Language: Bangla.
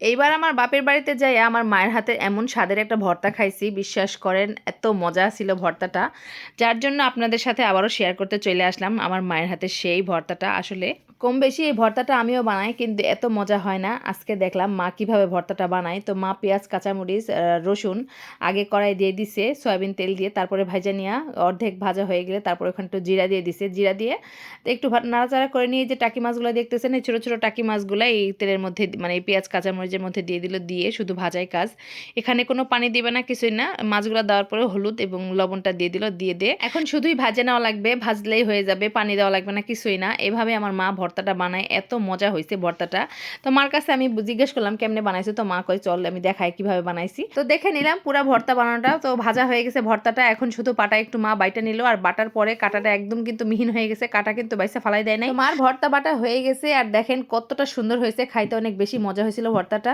এইবার আমার বাপের বাড়িতে যাইয়া আমার মায়ের হাতে এমন স্বাদের একটা ভর্তা খাইছি, বিশ্বাস করেন এত মজা ছিল ভর্তাটা, যার জন্য আপনাদের সাথে আবারও শেয়ার করতে চলে আসলাম আমার মায়ের হাতে সেই ভর্তাটা। আসলে কম বেশি এই ভর্তাটা আমিও বানাই, কিন্তু এত মজা হয় না। আজকে দেখলাম মা কিভাবে ভর্তাটা বানায়। তো মা পেঁয়াজ, কাঁচামরিচ, রসুন আগে কড়াই দিয়ে দিছে সয়াবিন তেল দিয়ে, তারপরে ভাজা নিয়ে অর্ধেক ভাজা হয়ে গেলে তারপরে ওখানে একটু জিরা দিয়ে দিছে। জিরা দিয়ে তো একটু নাড়াচাড়া করে নিয়ে যে টাকি মাছগুলো দেখতেছেন, এই ছোটো ছোটো টাকি মাছগুলো এই তেলের মধ্যে মানে এই পেঁয়াজ কাঁচামরিচের মধ্যে দিয়ে দিল, দিয়ে শুধু ভাজাই কাজ। এখানে কোনো পানি দিবে না, কিছুই না। মাছগুলো দেওয়ার পরে হলুদ এবং লবণটা দিয়ে দিল, দিয়ে এখন শুধুই ভাজে নেওয়া লাগবে, ভাজলেই হয়ে যাবে, পানি দেওয়া লাগবে না, কিছুই না। এভাবে আমার মা ভর্তাটা বানায়, এত মজা হয়েছে ভর্তাটা। তো মার কাছে আমি জিজ্ঞেস করলাম কেমনে বানাইছো, তো মা কই চল আমি দেখাই কিভাবে বানাইছি। তো দেখে নিলাম পুরা ভর্তা বানানোটা। তো ভাজা হয়ে গেছে ভর্তাটা, এখন শুধু পাটা একটু মা বাইটা নিল, আর বাটার পরে কাটাটা একদম কিন্তু মিহিন হয়ে গেছে, কাটা কিন্তু বাইসা ফালাই দেয় নাই। তো মার ভর্তা বাটা হয়ে গেছে, আর দেখেন কতটা সুন্দর হয়েছে, খাইতে অনেক বেশি মজা হয়েছিল ভর্তাটা।